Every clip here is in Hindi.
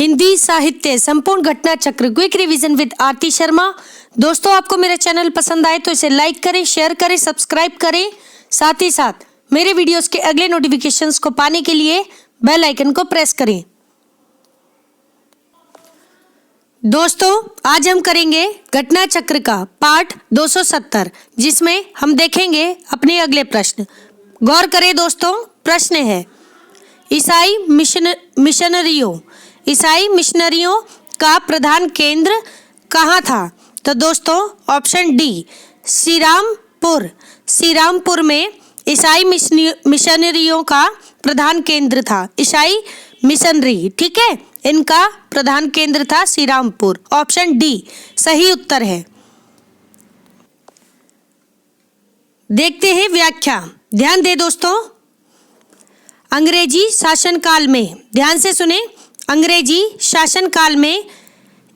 हिंदी साहित्य संपूर्ण घटना चक्र क्विक रिवीजन विद आरती शर्मा। दोस्तों, आपको मेरा चैनल पसंद आए तो इसे लाइक करें, शेयर करें, सब्सक्राइब करें। साथ ही साथ मेरे वीडियोस के अगले नोटिफिकेशंस को पाने के लिए बेल आइकन को प्रेस करें। दोस्तों, आज हम करेंगे घटना चक्र का पाठ 270, जिसमें हम देखेंगे अपने अगले प्रश्न। गौर करें दोस्तों, प्रश्न है ईसाई मिशनरियों का प्रधान केंद्र कहाँ था? तो दोस्तों, ऑप्शन डी श्रीरामपुर में ईसाई मिशनरियों का प्रधान केंद्र था। ईसाई मिशनरी, ठीक है, इनका प्रधान केंद्र था श्रीरामपुर। ऑप्शन डी सही उत्तर है। देखते हैं व्याख्या। ध्यान दे दोस्तों, अंग्रेजी शासनकाल में, ध्यान से सुने, अंग्रेजी शासनकाल में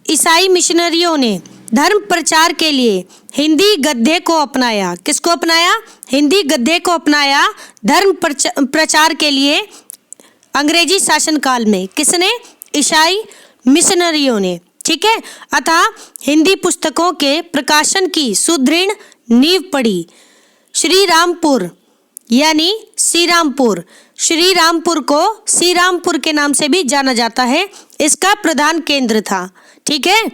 ईसाई मिशनरियों ने धर्म प्रचार के लिए हिंदी गद्य को अपनाया। किसको अपनाया? हिंदी गद्य को अपनाया धर्म प्रचार के लिए अंग्रेजी शासनकाल में। किसने? ईसाई मिशनरियों ने, ठीक है। अतः हिंदी पुस्तकों के प्रकाशन की सुदृढ़ नींव पड़ी। श्रीरामपुर यानी श्रीरामपुर को श्रीरामपुर के नाम से भी जाना जाता है, इसका प्रधान केंद्र था, ठीक है।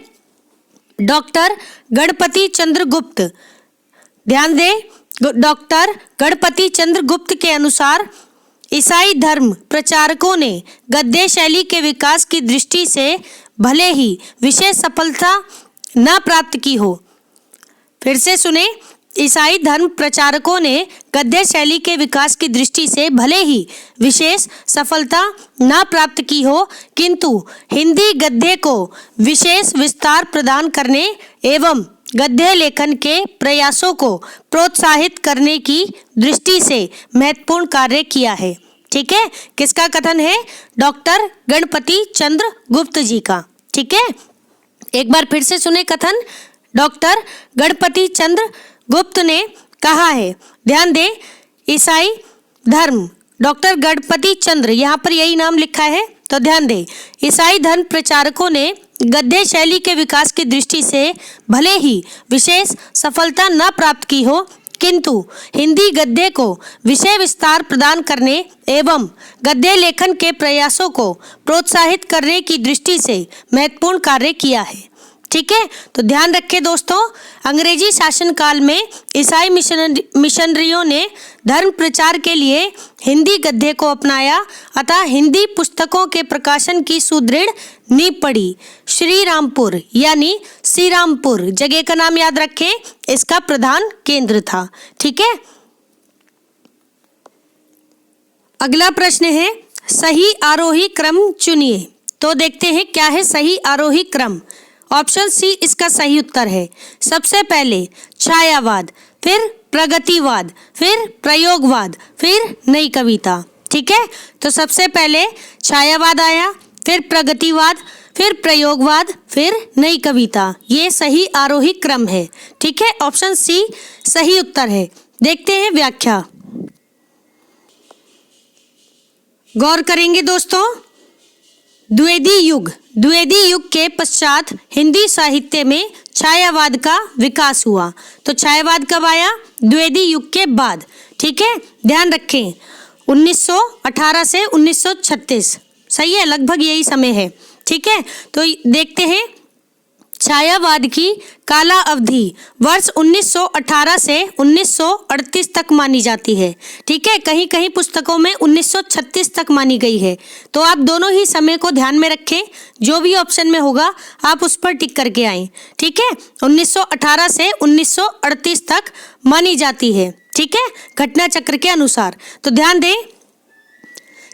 डॉक्टर गणपति चंद्र गुप्त, ध्यान दे, डॉक्टर गणपति चंद्र गुप्त के अनुसार ईसाई धर्म प्रचारकों ने गद्य शैली के विकास की दृष्टि से भले ही विशेष सफलता न प्राप्त की हो। फिर से सुने, ईसाई धर्म प्रचारकों ने गद्य शैली के विकास की दृष्टि से भले ही विशेष सफलता न प्राप्त की हो, किंतु हिंदी गद्य को विशेष विस्तार प्रदान करने एवं गद्य लेखन के प्रयासों को प्रोत्साहित करने की दृष्टि से महत्वपूर्ण कार्य किया है, ठीक है। किसका कथन है? डॉक्टर गणपति चंद्र गुप्त जी का, ठीक है। एक बार फिर से सुने कथन, डॉक्टर गणपति चंद्र गुप्त ने कहा है। ध्यान दे, ईसाई धर्म, डॉक्टर गणपति चंद्र, यहाँ पर यही नाम लिखा है, तो ध्यान दे, ईसाई धर्म प्रचारकों ने गद्य शैली के विकास की दृष्टि से भले ही विशेष सफलता न प्राप्त की हो, किंतु हिंदी गद्य को विषय विस्तार प्रदान करने एवं गद्य लेखन के प्रयासों को प्रोत्साहित करने की दृष्टि से महत्वपूर्ण कार्य किया है, ठीक है। तो ध्यान रखें दोस्तों, अंग्रेजी शासनकाल में ईसाई मिशनरियों ने धर्म प्रचार के लिए हिंदी गद्य को अपनाया, अतः हिंदी पुस्तकों के प्रकाशन की सुदृढ़ नींव पड़ी। श्रीरामपुर यानी श्रीरामपुर जगह का नाम याद रखें, इसका प्रधान केंद्र था, ठीक है। अगला प्रश्न है सही आरोही क्रम चुनिए। तो देखते हैं क्या है सही आरोही क्रम। ऑप्शन सी इसका सही उत्तर है। सबसे पहले छायावाद, फिर प्रगतिवाद, फिर प्रयोगवाद, फिर नई कविता, ठीक है। तो सबसे पहले छायावाद आया, फिर प्रगतिवाद, फिर प्रयोगवाद, फिर नई कविता। ये सही आरोही क्रम है, ठीक है। ऑप्शन सी सही उत्तर है। देखते हैं व्याख्या। गौर करेंगे दोस्तों, द्विवेदी युग के पश्चात हिंदी साहित्य में छायावाद का विकास हुआ। तो छायावाद कब आया? द्विवेदी युग के बाद, ठीक है। ध्यान रखें, 1918 से 1936, सही है, लगभग यही समय है, ठीक है। तो देखते हैं, छायावाद की काला अवधि वर्ष 1918 से 1938 तक मानी जाती है, ठीक है। कहीं कहीं पुस्तकों में 1936 तक मानी गई है। तो आप दोनों ही समय को ध्यान में रखें, जो भी ऑप्शन में होगा आप उस पर टिक करके आएं, ठीक है। 1918 से 1938 तक मानी जाती है, ठीक है, घटना चक्र के अनुसार। तो ध्यान दें,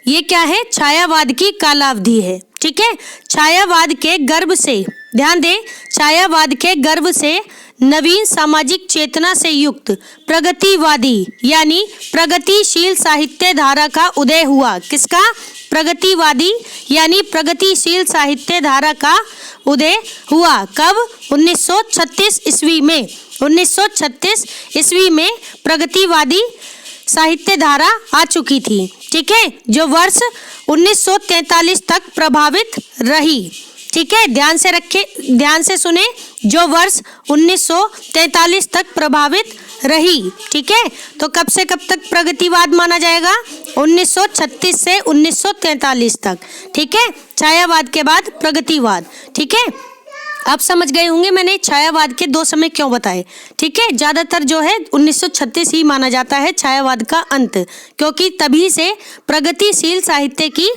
ये क्या है? छायावाद की कालावधि है, ठीक है। छायावाद के गर्भ से, ध्यान दें, छायावाद के गर्भ से नवीन सामाजिक चेतना से युक्त प्रगतिवादी यानी प्रगतिशील साहित्य धारा का उदय हुआ। किसका? प्रगतिवादी यानी प्रगतिशील साहित्य धारा का उदय हुआ। कब? 1936 ईस्वी में। 1936 ईस्वी में प्रगतिवादी साहित्य धारा आ चुकी थी, ठीक है, जो वर्ष 1943 तक प्रभावित रही। ठीक है, ध्यान से सुने, जो वर्ष 1943 तक प्रभावित रही। ठीक है, तो कब से कब तक प्रगतिवाद माना जाएगा? 1936 से 1943 तक। ठीक है, छायावाद के बाद प्रगतिवाद। ठीक है, आप समझ गए होंगे मैंने छायावाद के 2 समय क्यों बताए। ठीक है, ज्यादातर जो है 1936 ही माना जाता है छायावाद का अंत, क्योंकि तभी से प्रगतिशील साहित्य की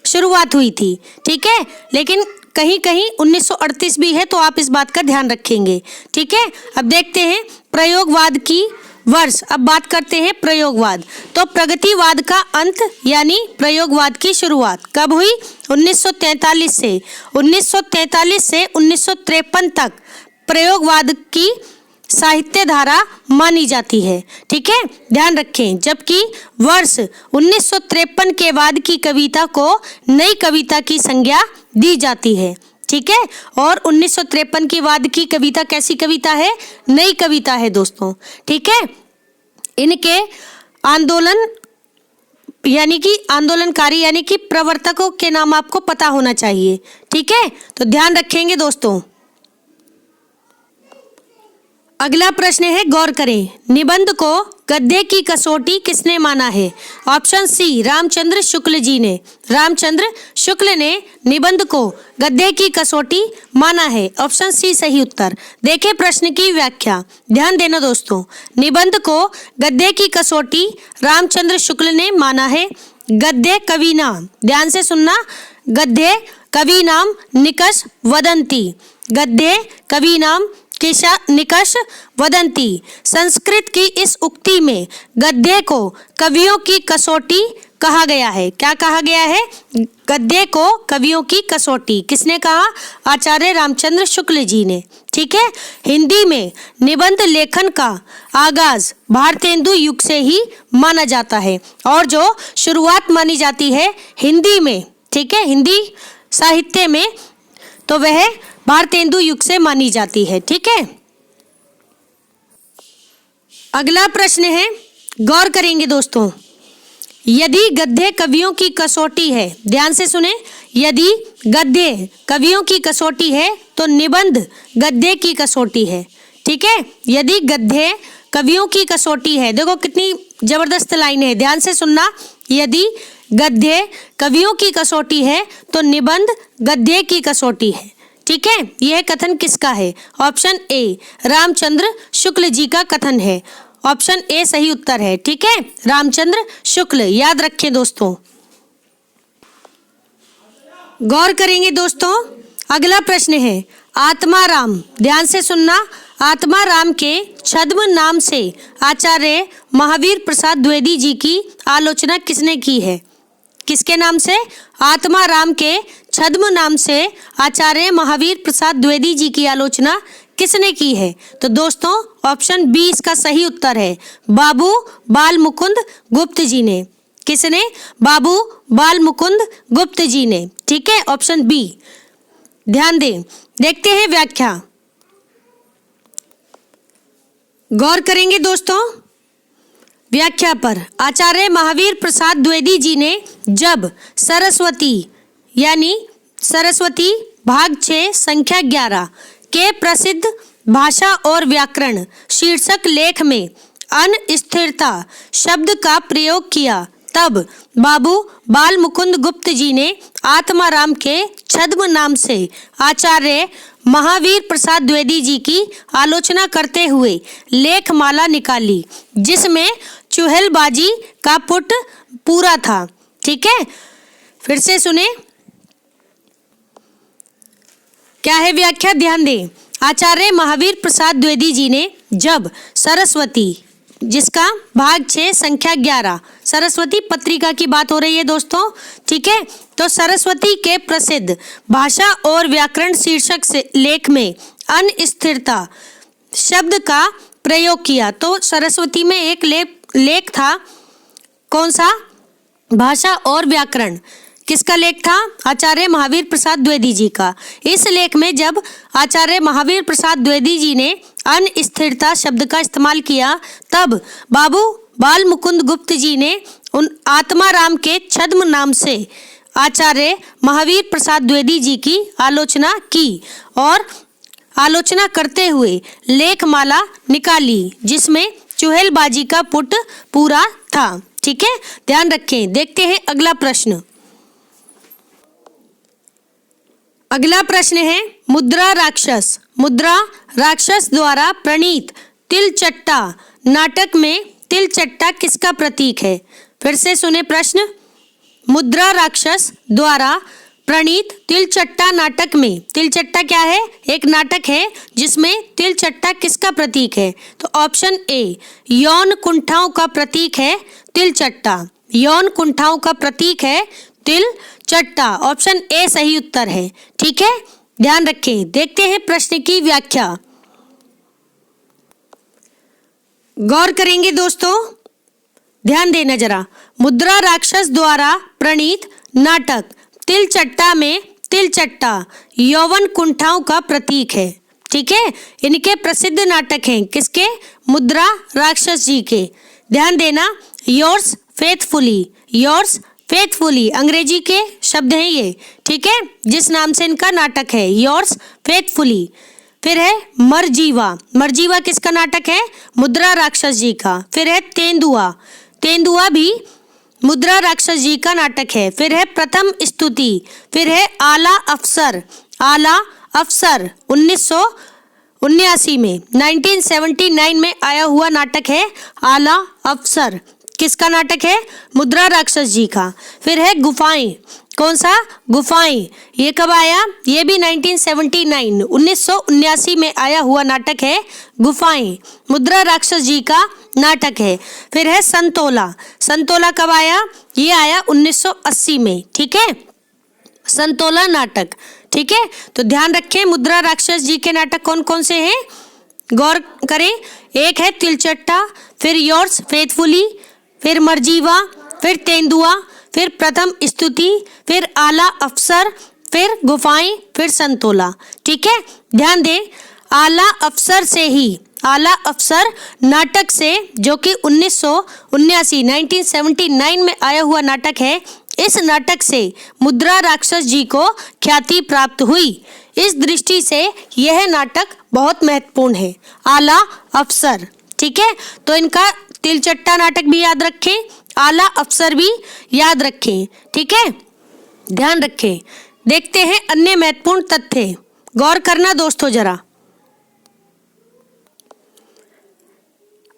शुरुआत हुई थी। ठीक है, लेकिन कहीं कहीं 1938 भी है, तो आप इस बात का ध्यान रखेंगे। ठीक है, अब देखते हैं प्रयोगवाद की वर्ष। अब बात करते हैं प्रयोगवाद। तो प्रगतिवाद का अंत यानी प्रयोगवाद की शुरुआत कब हुई? 1943 से। 1943 से 1953 तक प्रयोगवाद की साहित्य धारा मानी जाती है। ठीक है, ध्यान रखें। जबकि वर्ष 1953 के बाद की कविता को नई कविता की संज्ञा दी जाती है। ठीक है, और 1953 के बाद की कविता कैसी कविता है? नई कविता है दोस्तों। ठीक है, इनके आंदोलन यानी कि आंदोलनकारी यानी कि प्रवर्तकों के नाम आपको पता होना चाहिए। ठीक है, तो ध्यान रखेंगे दोस्तों। अगला प्रश्न है, गौर करें, निबंध को गद्य की कसौटी किसने माना है? ऑप्शन सी, रामचंद्र शुक्ल जी ने। रामचंद्र शुक्ल ने निबंध को गद्य की कसौटी माना है। ऑप्शन सी सही उत्तर। देखें प्रश्न की व्याख्या, ध्यान देना दोस्तों। निबंध को गद्य की कसौटी रामचंद्र शुक्ल ने माना है। गद्य कवि नाम, ध्यान से सुनना, गद्य कवि नाम निकष वदंती। गद्य कवि नाम किशा निकष वदंती। संस्कृत की इस उक्ति में गद्य को कवियों की कसौटी कहा गया है। क्या कहा गया है? गद्य को कवियों की कसौटी। किसने कहा? आचार्य रामचंद्र शुक्ल जी ने। ठीक है, हिंदी में निबंध लेखन का आगाज भारतेंदु युग से ही माना जाता है, और जो शुरुआत मानी जाती है हिंदी में, ठीक है, हिंदी साहित्य में, तो वह भारतेंदु युग से मानी जाती है। ठीक है, अगला प्रश्न है, गौर करेंगे दोस्तों। यदि गद्य कवियों की कसौटी है, ध्यान से सुने, यदि गद्य कवियों की कसौटी है तो निबंध गद्य की कसौटी है। ठीक है, यदि गद्य कवियों की कसौटी है, देखो कितनी जबरदस्त लाइन है, ध्यान से सुनना। यदि गद्य कवियों की कसौटी है तो निबंध गद्य की कसौटी है। ठीक है, यह कथन किसका है? ऑप्शन ए, रामचंद्र शुक्ल जी का कथन है। ऑप्शन ए सही उत्तर है। ठीक है, रामचंद्र शुक्ल, याद रखें दोस्तों। गौर करेंगे दोस्तों, अगला प्रश्न है, आत्माराम, ध्यान से सुनना, आत्माराम के छद्म नाम से आचार्य महावीर प्रसाद द्विवेदी जी की आलोचना किसने की है? किसके नाम से? आत्माराम के छद्म नाम से आचार्य महावीर प्रसाद द्विवेदी जी की आलोचना किसने की है? तो दोस्तों ऑप्शन बी इसका सही उत्तर है, बाबू बाल मुकुंद गुप्त जी ने। किसने? बाबू बाल मुकुंद गुप्त जी ने। ठीक है, ऑप्शन बी, ध्यान दें। देखते हैं व्याख्या, गौर करेंगे दोस्तों व्याख्या पर। आचार्य महावीर प्रसाद द्विवेदी जी ने जब सरस्वती यानी सरस्वती भाग 6 संख्या 11 के प्रसिद्ध भाषा और व्याकरण शीर्षक लेख में अनस्थिरता शब्द का प्रयोग किया, तब बाबू बाल मुकुंद गुप्त जी ने आत्माराम के छद्म नाम से आचार्य महावीर प्रसाद द्विवेदी जी की आलोचना करते हुए लेखमाला निकाली, जिसमें चुहलबाजी का पुट पूरा था। ठीक है, फिर से सुने, क्या है व्याख्या, ध्यान दें। आचार्य महावीर प्रसाद द्विवेदी जी ने जब सरस्वती, जिसका भाग 6 संख्या 11, सरस्वती पत्रिका की बात हो रही है दोस्तों। ठीक है, तो सरस्वती के प्रसिद्ध भाषा और व्याकरण शीर्षक से लेख में अनस्थिरता शब्द का प्रयोग किया। तो सरस्वती में एक लेख था, कौन सा? भाषा और व्याकरण। किसका लेख था? आचार्य महावीर प्रसाद द्विवेदी जी का। इस लेख में जब आचार्य महावीर प्रसाद द्विवेदी जी ने अनस्थिरता शब्द का इस्तेमाल किया, तब बाबू बाल मुकुंद गुप्त जी ने उन आत्माराम के छद्म नाम से आचार्य महावीर प्रसाद द्विवेदी जी की आलोचना की और आलोचना करते हुए लेखमाला निकाली जिसमें चुहेलबाजी का पुट पूरा था। ठीक है, ध्यान रखें। देखते हैं अगला प्रश्न। अगला प्रश्न है मुद्रा राक्षस। मुद्रा राक्षस द्वारा प्रणीत तिलचट्टा नाटक में तिलचट्टा किसका प्रतीक है? फिर से सुने प्रश्न। मुद्रा राक्षस द्वारा प्रणीत तिलचट्टा नाटक में, तिलचट्टा क्या है? एक नाटक है जिसमें तिलचट्टा किसका प्रतीक है? तो ऑप्शन ए यौन कुंठाओं का प्रतीक है तिलचट्टा। यौन कुंठाओं का प्रतीक है तिलचट्टा। ऑप्शन ए सही उत्तर है। ठीक है, ध्यान रखें। देखते हैं प्रश्न की व्याख्या। गौर करेंगे दोस्तों, ध्यान देना जरा। मुद्रा राक्षस द्वारा प्रणीत नाटक तिलचट्टा में तिलचट्टा यौवन कुंठाओं का प्रतीक है। ठीक है, इनके प्रसिद्ध नाटक हैं किसके? मुद्रा राक्षस जी के। ध्यान देना, योर्स फेथफुली, योर्स फेथफुली अंग्रेजी के शब्द हैं ये। ठीक है, जिस नाम से इनका नाटक है योर्स फेथफुली। फिर है मरजीवा। मरजीवा किसका नाटक है? मुद्रा राक्षस जी का। फिर है तेंदुआ। तेंदुआ भी मुद्रा राक्षस जी का नाटक है। फिर है प्रथम स्तुति। फिर है आला अफसर। आला अफसर 1979 में 1979 में आया हुआ नाटक है आला अफसर। किसका नाटक है? मुद्रा राक्षस जी का। फिर है गुफाएं। कौन सा? गुफाएं। ये कब आया? ये भी 1979 में आया हुआ नाटक है गुफाएं। मुद्रा राक्षस जी का नाटक है। फिर है संतोला। संतोला कब आया? ये आया 1980 में। ठीक है, संतोला नाटक। ठीक है, तो ध्यान रखें मुद्रा राक्षस जी के नाटक कौन कौन से हैं, गौर करें। एक है तिलचट्टा, फिर योर्स फेथफुली, फिर मरजीवा, फिर तेंदुआ, फिर प्रथम स्तुति, फिर आला अफसर, फिर गुफाएं, फिर संतोला। ठीक है, ध्यान दें, आला अफसर से ही, आला अफसर नाटक से, जो कि 1979 में आया हुआ नाटक है, इस नाटक से मुद्रा राक्षस जी को ख्याति प्राप्त हुई। इस दृष्टि से यह नाटक बहुत महत्वपूर्ण है, आला अफसर। ठीक है, तो इनका तिलचट्टा नाटक भी याद रखें, आला अफसर भी याद रखें। ठीक है, ध्यान रखें। देखते हैं अन्य महत्वपूर्ण तथ्य, गौर करना दोस्तों जरा।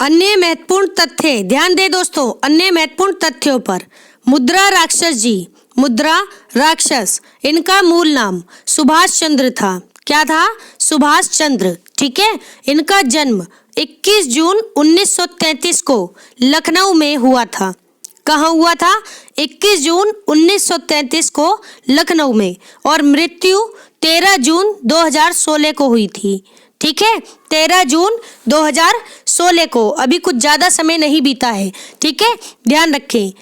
अन्य महत्वपूर्ण तथ्य, ध्यान दे दोस्तों अन्य महत्वपूर्ण तथ्यों पर। मुद्रा राक्षस जी, मुद्रा राक्षस, इनका मूल नाम सुभाष चंद्र था। क्या था? सुभाष चंद्र। ठीक है, इनका जन्म 21 जून 1933 को लखनऊ में हुआ था। कहाँ हुआ था? 21 जून 1933 को लखनऊ में, और मृत्यु 13 जून 2016 को हुई थी। ठीक है, 13 जून 2016 को, अभी कुछ ज़्यादा समय नहीं बीता है। ठीक है, ध्यान रखें।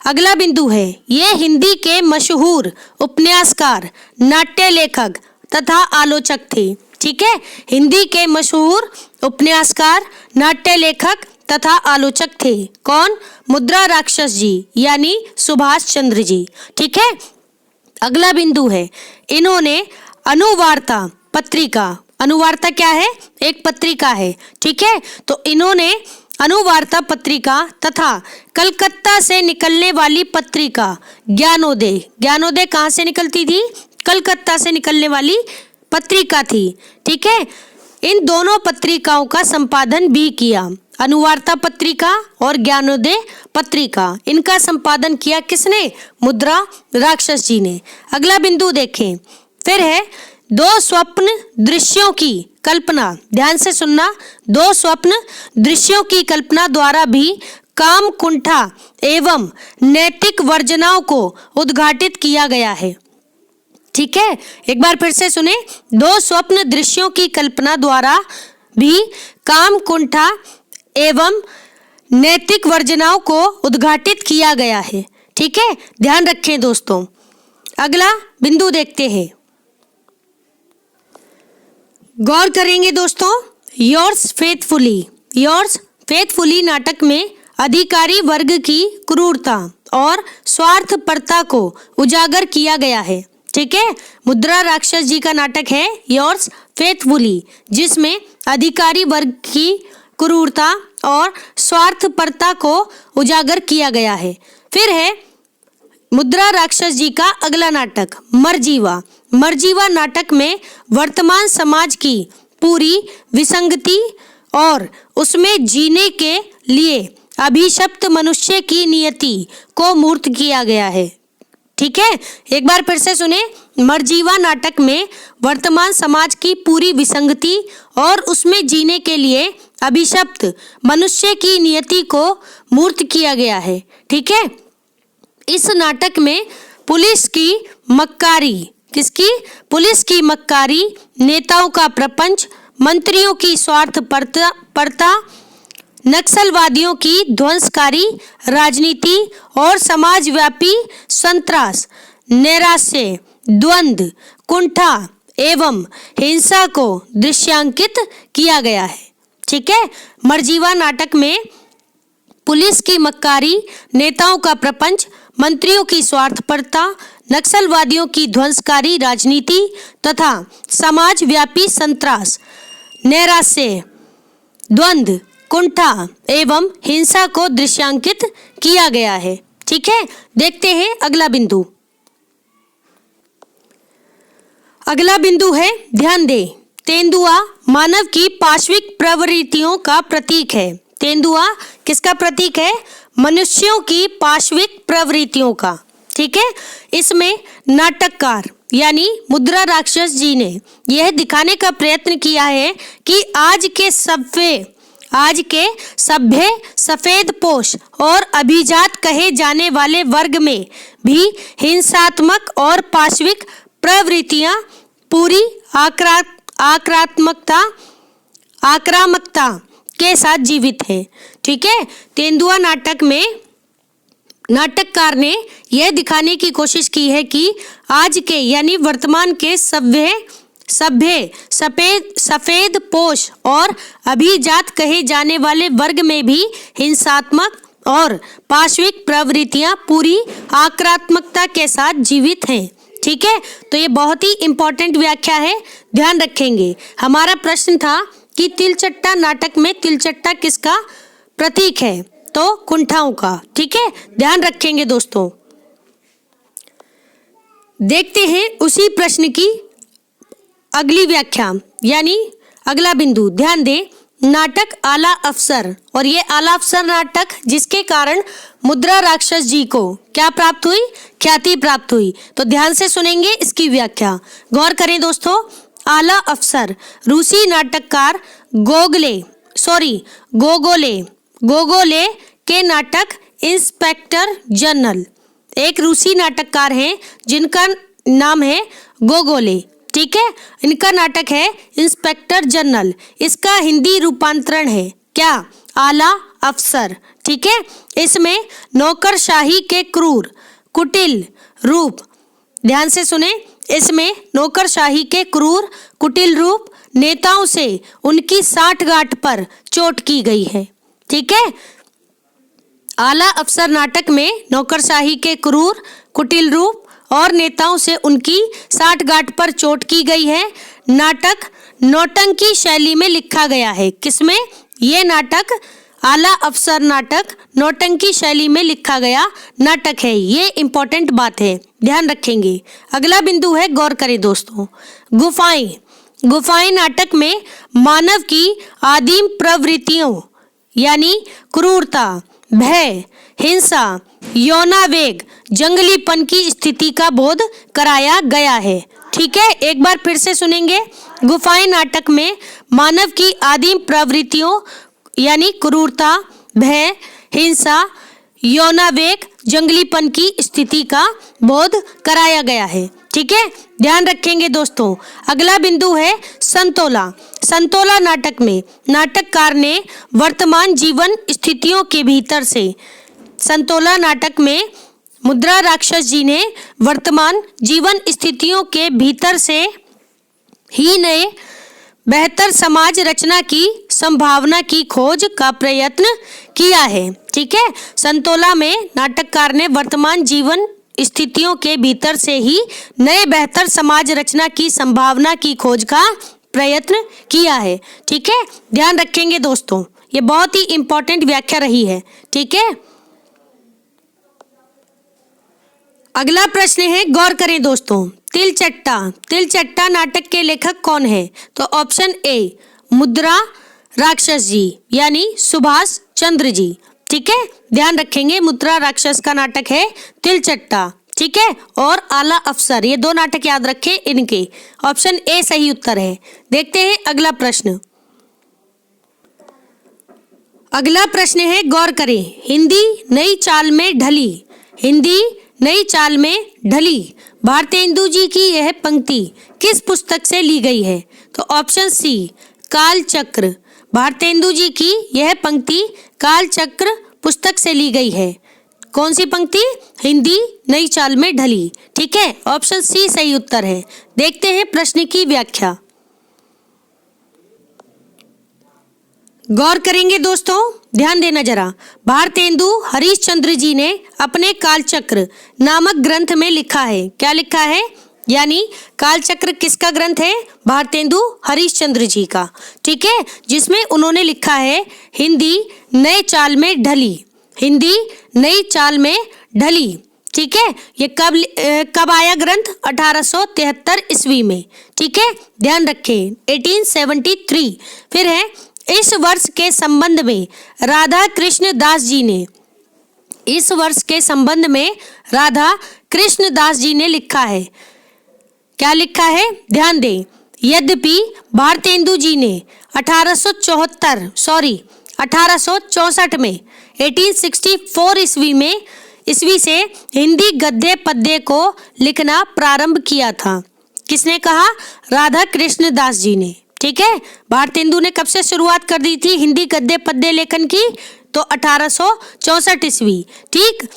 अगला बिंदु है, ये हिंदी के मशहूर उपन्यासकार, नाट्य लेखक तथा आलोचक थे। ठीक है, हिंदी के मशहूर उपन्यासकार, नाट्य लेखक तथा आलोचक थे। कौन? मुद्रा राक्षस जी यानी सुभाष चंद्र जी। ठीक है, अगला बिंदु है, इन्होंने अनुवार्ता पत्रिका, अनुवार्ता क्या है? एक पत्रिका है। ठीक है, तो इन्होंने अनुवार्ता पत्रिका तथा कलकत्ता से निकलने वाली पत्रिका ज्ञानोदय, ज्ञानोदय कहाँ से निकलती थी? कलकत्ता से निकलने वाली पत्रिका थी। ठीक है, इन दोनों पत्रिकाओं का संपादन भी किया, अनुवार्ता पत्रिका और ज्ञानोदय पत्रिका, इनका संपादन किया किसने? मुद्रा राक्षस जी ने। अगला बिंदु देखें, फिर है दो स्वप्न दृश्यों की कल्पना, ध्यान से सुनना, दो स्वप्न दृश्यों की कल्पना द्वारा भी काम कुंठा एवं नैतिक वर्जनाओं को उद्घाटित किया गया है। ठीक है, एक बार फिर से सुने, दो स्वप्न दृश्यों की कल्पना द्वारा भी काम कुंठा एवं नैतिक वर्जनाओं को उद्घाटित किया गया है। ठीक है, ध्यान रखें दोस्तों। अगला बिंदु देखते हैं, गौर करेंगे दोस्तों। योर्स फेथफुली, योर्स फेथफुली नाटक में अधिकारी वर्ग की क्रूरता और स्वार्थपरता को उजागर किया गया है। ठीक है, मुद्रा राक्षस जी का नाटक है योर्स फेथफुली, जिसमें अधिकारी वर्ग की क्रूरता और स्वार्थपरता को उजागर किया गया है। फिर है मुद्रा राक्षस जी का अगला नाटक मरजीवा। मरजीवा नाटक में वर्तमान समाज की पूरी विसंगति और उसमें जीने के लिए अभिशप्त मनुष्य की नियति को मूर्त किया गया है। ठीक है, एक बार फिर से सुने। मरजीवा नाटक में वर्तमान समाज की पूरी विसंगति और उसमें जीने के लिए अभिशप्त मनुष्य की नियति को मूर्त किया गया है। ठीक है, इस नाटक में पुलिस की मक्कारी, किसकी? पुलिस की मक्कारी, नेताओं का प्रपंच, मंत्रियों की स्वार्थपरता, नक्सलवादियों की ध्वंसकारी राजनीति और समाजव्यापी संत्रास, नैराश्य, द्वंद्व, कुंठा एवं हिंसा को दृश्यांकित किया गया है। ठीक है, मरजीवा नाटक में पुलिस की मक्कारी, नेताओं का प्रपंच, मंत्रियों की स्वार्थपरता, नक्सलवादियों की ध्वंसकारी राजनीति तथा समाजव्यापी संत्रास, नैराश्य, द्वंद्व, कुंठा एवं हिंसा को दृश्यांकित किया गया है। ठीक है, देखते हैं अगला बिंदु। अगला बिंदु है ध्यान दे, तेंदुआ मानव की पाशविक प्रवृत्तियों का प्रतीक है। तेंदुआ किसका प्रतीक है? मनुष्यों की पाशविक प्रवृत्तियों का। ठीक है, इसमें नाटककार यानी मुद्रा राक्षस जी ने यह दिखाने का प्रयत्न किया है कि आज के सभ्य सफेद पोश और अभिजात कहे जाने वाले वर्ग में भी हिंसात्मक और पाशविक प्रवृत्तियां पूरी आक्रामकता के साथ जीवित है। ठीक है, तेंदुआ नाटक में नाटककार ने यह दिखाने की कोशिश की है कि आज के यानी वर्तमान के सभ्य सफेद पोश और अभिजात कहे जाने वाले वर्ग में भी हिंसात्मक और पाशविक प्रवृत्तियां पूरी आक्रामकता के साथ जीवित हैं। ठीक है, तो ये बहुत ही इंपॉर्टेंट व्याख्या है, ध्यान रखेंगे। हमारा प्रश्न था कि तिलचट्टा नाटक में तिलचट्टा किसका प्रतीक है? तो कुंठाओं का। ठीक है, ध्यान रखेंगे दोस्तों। देखते हैं उसी प्रश्न की अगली व्याख्या यानी अगला बिंदु। ध्यान दे, नाटक आला अफसर, और ये आला अफसर नाटक जिसके कारण मुद्रा राक्षस जी को क्या प्राप्त हुई? ख्याति प्राप्त हुई। तो ध्यान से सुनेंगे इसकी व्याख्या, गौर करें दोस्तों। आला अफसर रूसी नाटककार गोगोले के नाटक इंस्पेक्टर जनरल, एक रूसी नाटककार हैं जिनका नाम है गोगोले। ठीक है, इनका नाटक है इंस्पेक्टर जनरल। इसका हिंदी रूपांतरण है क्या? आला अफसर। ठीक है, इसमें नौकरशाही के क्रूर कुटिल रूप, ध्यान से सुने, इसमें नौकरशाही के क्रूर कुटिल रूप नेताओं से उनकी साठगांठ पर चोट की गई है। ठीक है, आला अफसर नाटक में नौकरशाही के क्रूर कुटिल रूप और नेताओं से उनकी साठगांठ पर चोट की गई है। नाटक नौटंकी शैली में लिखा गया है। किसमें? ये नाटक आला अफसर नाटक नौटंकी शैली में लिखा गया नाटक है। ये इंपॉर्टेंट बात है, ध्यान रखेंगे। अगला बिंदु है, गौर करें दोस्तों, गुफाएं नाटक में मानव की आदिम प्रवृत्तियों यानी क्रूरता, भय, हिंसा, यौनावेग, जंगलीपन की स्थिति का बोध कराया गया है। ठीक है, एक बार फिर से सुनेंगे। गुफाएं नाटक में मानव की आदिम प्रवृत्तियों यानी क्रूरता, भय, हिंसा, यौनावेग, जंगलीपन की स्थिति का बोध कराया गया है। ठीक है, ध्यान रखेंगे दोस्तों। अगला बिंदु है संतोला नाटक में नाटककार ने वर्तमान जीवन स्थितियों के भीतर से, संतोला नाटक में मुद्रा राक्षस जी ने वर्तमान जीवन स्थितियों के भीतर से ही नए बेहतर समाज रचना की संभावना की खोज का प्रयत्न किया है। ठीक है, संतोला में नाटककार ने वर्तमान जीवन स्थितियों के भीतर से ही नए बेहतर समाज रचना की संभावना की खोज का प्रयत्न किया है। ठीक है, ध्यान रखेंगे दोस्तों, ये बहुत ही इंपॉर्टेंट व्याख्या रही है। ठीक है, अगला प्रश्न है, गौर करें दोस्तों। तिलचट्टा नाटक के लेखक कौन है? तो ऑप्शन ए मुद्रा राक्षस जी यानी सुभाष चंद्र जी। ठीक है, ध्यान रखेंगे, मुद्रा राक्षस का नाटक है तिलचट्टा। ठीक है, और आला अफसर, ये दो नाटक याद रखें इनके। ऑप्शन ए सही उत्तर है। देखते हैं अगला प्रश्न। अगला प्रश्न है, गौर करें। हिंदी नई चाल में ढली भारतेंदु जी की यह पंक्ति किस पुस्तक से ली गई है? तो ऑप्शन सी कालचक्र। भारतेंदु जी की यह पंक्ति कालचक्र पुस्तक से ली गई है। कौन सी पंक्ति? हिंदी नई चाल में ढली। ठीक है, ऑप्शन सी सही उत्तर है। देखते हैं प्रश्न की व्याख्या। गौर करेंगे दोस्तों, ध्यान देना जरा। भारतेंदु हरिश्चंद्र जी ने अपने कालचक्र नामक ग्रंथ में लिखा है। क्या लिखा है? यानी कालचक्र किसका ग्रंथ है? भारतेंदु हरिश्चंद्र जी का। ठीक है, जिसमें उन्होंने लिखा है हिंदी नए चाल में ढली। ठीक है, ये कब आया ग्रंथ? 1873 ईस्वी में। ठीक है, ध्यान रखें 1873। फिर है, इस वर्ष के संबंध में राधा कृष्ण दास जी ने लिखा है। क्या लिखा है? ध्यान दें। यद्यपि भारतेंदु जी ने 1864 में 1864 ईस्वी से हिंदी गद्य पद्य को लिखना प्रारंभ किया था। किसने कहा? राधा कृष्ण दास जी ने। ठीक है, भारतेंदु ने कब से शुरुआत कर दी थी हिंदी गद्य पद्य लेखन की? तो 1864 ईस्वी। ठीक,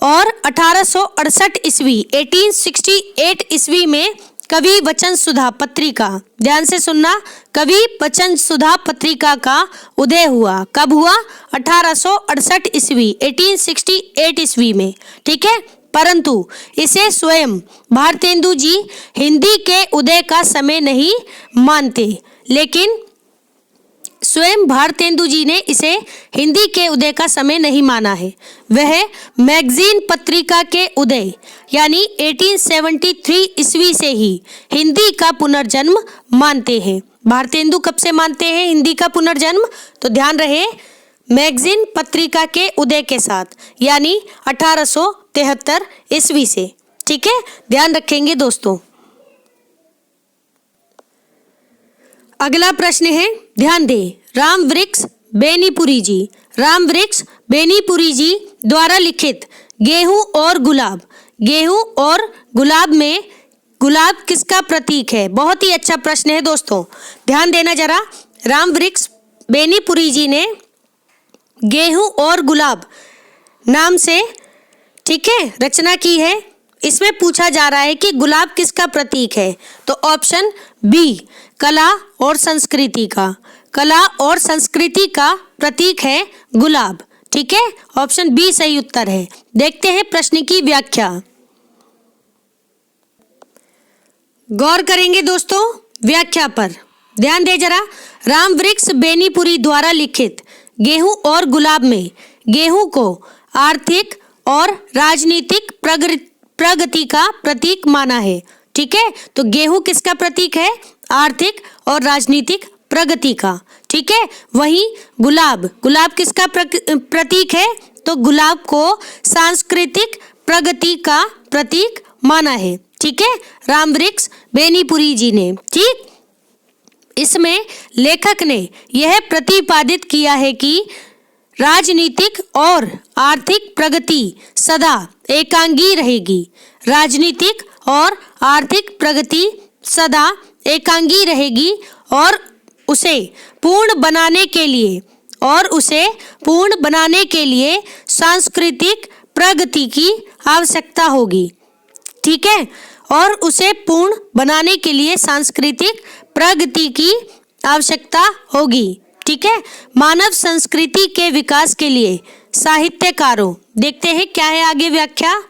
और 1868 ईस्वी 1868 ईस्वी में कवि वचन सुधा पत्रिका, ध्यान से सुनना, कवि वचन सुधा पत्रिका का उदय हुआ। कब हुआ? 1868 ईस्वी 1868 ईस्वी में। ठीक है, परंतु इसे स्वयं भारतेंदु जी हिंदी के उदय का समय नहीं मानते, लेकिन स्वयं भारतेंदु जी ने इसे हिंदी के उदय का समय नहीं माना है। वह मैगजीन पत्रिका के उदय यानी 1873 ईस्वी से ही हिंदी का पुनर्जन्म मानते हैं। भारतेंदु कब से मानते हैं हिंदी का पुनर्जन्म? तो ध्यान रहे, मैगजीन पत्रिका के उदय के साथ, यानी 1873 ईस्वी से। ठीक है, ध्यान रखेंगे दोस्तों। अगला प्रश्न है, ध्यान दें। राम वृक्ष बेनीपुरी जी द्वारा लिखित गेहूं और गुलाब में गुलाब किसका प्रतीक है? बहुत ही अच्छा प्रश्न है दोस्तों, ध्यान देना जरा। राम वृक्ष बेनीपुरी जी ने गेहूं और गुलाब नाम से, ठीक है, रचना की है। इसमें पूछा जा रहा है कि गुलाब किसका प्रतीक है? तो ऑप्शन बी कला और संस्कृति का प्रतीक है गुलाब। ठीक है, ऑप्शन बी सही उत्तर है। देखते हैं प्रश्न की व्याख्या। गौर करेंगे दोस्तों व्याख्या पर, ध्यान दे जरा। राम वृक्ष बेनीपुरी द्वारा लिखित गेहूं और गुलाब में गेहूं को आर्थिक और राजनीतिक प्रगति का प्रतीक माना है। ठीक है, तो गेहूं किसका प्रतीक है? आर्थिक और राजनीतिक प्रगति का। ठीक है, वहीं गुलाब किसका प्रतीक है? तो गुलाब को सांस्कृतिक प्रगति का प्रतीक माना है। ठीक है, राम वृक्ष बेनीपुरी जी ने। ठीक, इसमें लेखक ने यह प्रतिपादित किया है कि राजनीतिक और आर्थिक प्रगति सदा एकांगी रहेगी। राजनीतिक और आर्थिक प्रगति सदा एकांगी रहेगी और उसे पूर्ण बनाने के लिए सांस्कृतिक प्रगति की आवश्यकता होगी। ठीक है, और उसे पूर्ण बनाने के लिए सांस्कृतिक प्रगति की आवश्यकता होगी। ठीक है, मानव संस्कृति के विकास के लिए साहित्यकारों, देखते हैं क्या है आगे व्याख्या।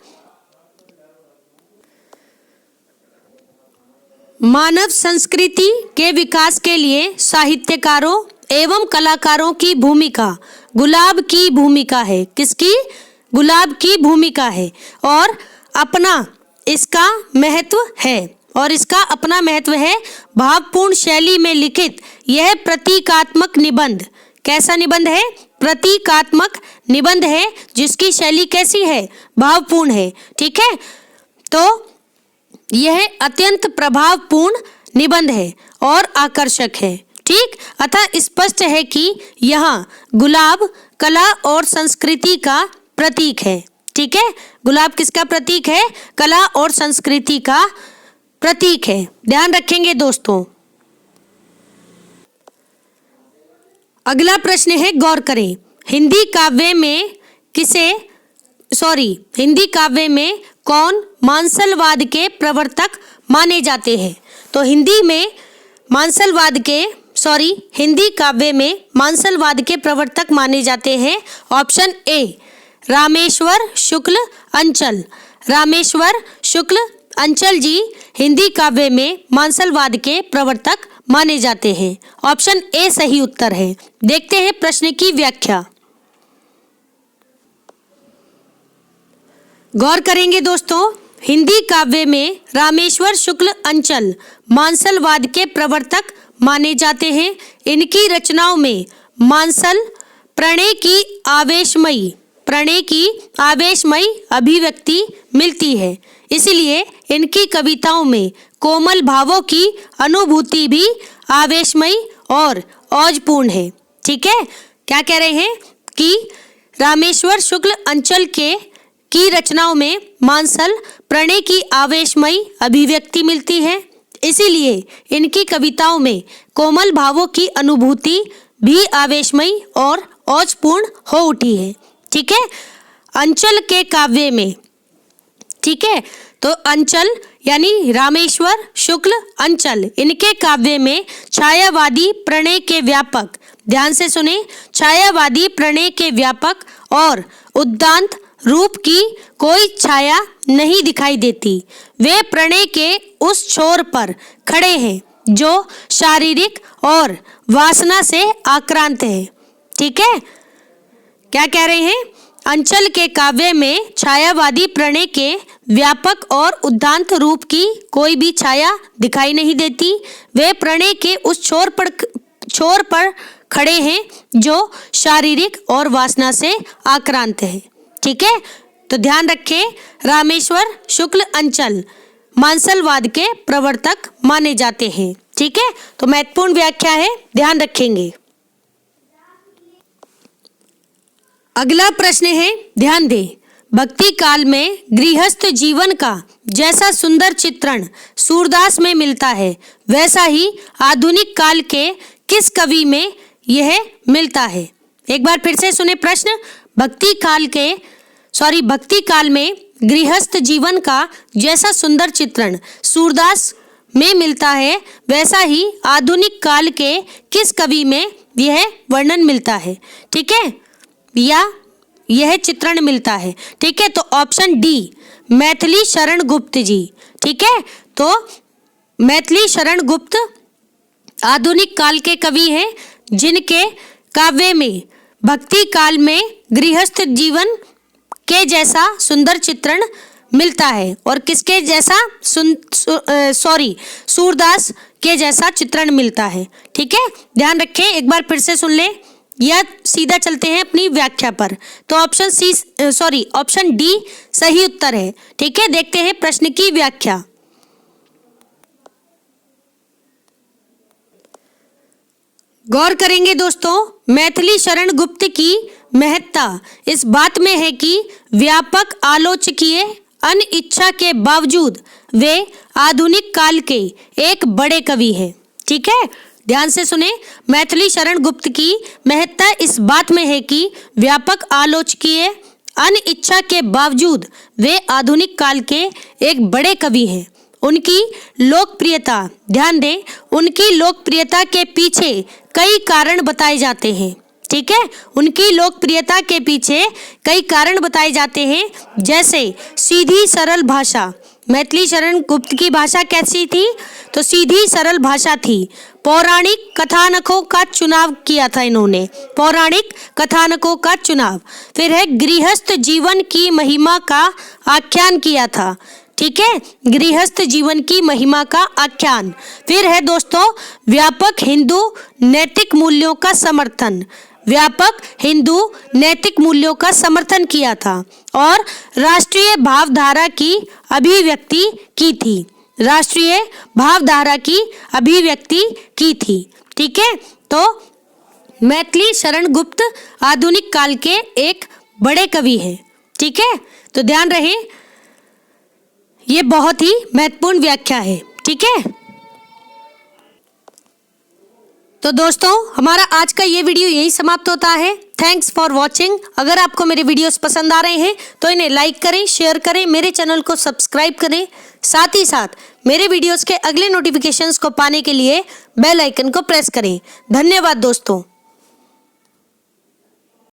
मानव संस्कृति के विकास के लिए साहित्यकारों एवं कलाकारों की भूमिका गुलाब की भूमिका है। किसकी? गुलाब की भूमिका है और अपना इसका महत्व है, और इसका अपना महत्व है। भावपूर्ण शैली में लिखित यह प्रतीकात्मक निबंध, कैसा निबंध है? प्रतीकात्मक निबंध है, जिसकी शैली कैसी है? भावपूर्ण है। ठीक है, तो यह अत्यंत प्रभावपूर्ण निबंध है और आकर्षक है। ठीक, अतः स्पष्ट है कि यहाँ गुलाब कला और संस्कृति का प्रतीक है। ठीक है, गुलाब किसका प्रतीक है? कला और संस्कृति का प्रतीक है। ध्यान रखेंगे दोस्तों। अगला प्रश्न है, गौर करें। हिंदी काव्य में कौन मांसलवाद के प्रवर्तक माने जाते हैं? तो हिंदी काव्य में मांसलवाद के प्रवर्तक माने जाते हैं। ऑप्शन ए रामेश्वर शुक्ल अंचल। रामेश्वर शुक्ल अंचल जी हिंदी काव्य में मांसलवाद के प्रवर्तक माने जाते हैं। ऑप्शन ए सही उत्तर है। देखते हैं प्रश्न की व्याख्या। गौर करेंगे दोस्तों, हिंदी काव्य में रामेश्वर शुक्ल अंचल मांसलवाद के प्रवर्तक माने जाते हैं। इनकी रचनाओं में मांसल प्रणय की आवेशमयी अभिव्यक्ति मिलती है, इसलिए इनकी कविताओं में कोमल भावों की अनुभूति भी आवेशमयी और औजपूर्ण है। ठीक है, क्या कह रहे हैं कि रामेश्वर शुक्ल अंचल की रचनाओं में मांसल प्रणय की आवेशमयी अभिव्यक्ति मिलती है, इसीलिए इनकी कविताओं में कोमल भावों की अनुभूति भी आवेशमयी और औजपूर्ण हो उठी है। ठीक है, अंचल के काव्य में, ठीक है, तो अंचल यानी रामेश्वर शुक्ल अंचल, इनके काव्य में छायावादी प्रणय के व्यापक, ध्यान से सुने, छायावादी प्रणय के व्यापक और उद्दांत रूप की कोई छाया नहीं दिखाई देती। वे प्रणय के उस छोर पर खड़े हैं जो शारीरिक और वासना से आक्रांत है। ठीक है, क्या कह रहे हैं? अंचल के काव्य में छायावादी प्रणय के व्यापक और उद्दांत रूप की कोई भी छाया दिखाई नहीं देती। वे प्रणय के उस छोर पर खड़े हैं जो शारीरिक और वासना से आक्रांत है। ठीक है, तो ध्यान रखें, रामेश्वर शुक्ल अंचल मांसलवाद के प्रवर्तक माने जाते हैं। ठीक है, तो महत्वपूर्ण व्याख्या है, ध्यान रखेंगे। अगला प्रश्न है, ध्यान दें। भक्ति काल में गृहस्थ जीवन का जैसा सुंदर चित्रण सूरदास में मिलता है, वैसा ही आधुनिक काल के किस कवि में यह मिलता है? एक बार फिर से सुने प्रश्न। भक्ति काल में गृहस्थ जीवन का जैसा सुंदर चित्रण सूरदास में मिलता है, वैसा ही आधुनिक काल के किस कवि में यह वर्णन मिलता है? ठीक है, या यह चित्रण मिलता है। ठीक है, तो ऑप्शन डी मैथिली शरण गुप्त जी। ठीक है, तो मैथिली शरण गुप्त आधुनिक काल के कवि हैं, जिनके काव्य में भक्ति काल में गृहस्थ जीवन के जैसा सुंदर चित्रण मिलता है, और किसके जैसा? सूरदास के जैसा चित्रण मिलता है। ठीक है, ध्यान रखें, एक बार फिर से सुन लें या सीधा चलते हैं अपनी व्याख्या पर। तो ऑप्शन डी सही उत्तर है। ठीक है, देखते हैं प्रश्न की व्याख्या। गौर करेंगे दोस्तों, मैथिली शरण गुप्त की महत्ता इस बात में है कि व्यापक आलोचकीय अनिच्छा के बावजूद वे आधुनिक काल के एक बड़े कवि हैं। ठीक है, ध्यान से सुने, मैथिली शरण गुप्त की महत्ता इस बात में है कि व्यापक आलोचकीय अनिच्छा के बावजूद वे आधुनिक काल के एक बड़े कवि हैं उनकी लोकप्रियता, ध्यान दें, उनकी लोकप्रियता के पीछे कई कारण बताए जाते हैं। ठीक है, उनकी लोकप्रियता के पीछे कई कारण बताए जाते हैं, जैसे सीधी सरल भाषा। मैथिली शरण गुप्त की भाषा कैसी थी? तो सीधी सरल भाषा थी। पौराणिक कथानकों का चुनाव किया था इन्होंने, पौराणिक कथानकों का चुनाव। फिर है गृहस्थ जीवन की महिमा का आख्यान किया था। ठीक है, गृहस्थ जीवन की महिमा का आख्यान। फिर है दोस्तों व्यापक हिंदू नैतिक मूल्यों का समर्थन, व्यापक हिंदू नैतिक मूल्यों का समर्थन किया था और राष्ट्रीय भावधारा की अभिव्यक्ति की थी, राष्ट्रीय भावधारा की अभिव्यक्ति की थी। ठीक है, तो मैथिली शरण गुप्त आधुनिक काल के एक बड़े कवि हैं। ठीक है, तो ध्यान रहे, ये बहुत ही महत्वपूर्ण व्याख्या है। ठीक है, तो दोस्तों हमारा आज का ये वीडियो यही समाप्त होता है। Thanks for watching. अगर आपको मेरे वीडियोस पसंद आ रहे हैं तो इन्हें लाइक करें, शेयर करें, मेरे चैनल को सब्सक्राइब करें। साथ ही साथ मेरे वीडियोस के अगले नोटिफिकेशंस को पाने के लिए बेल आइकन को प्रेस करें। धन्यवाद दोस्तों।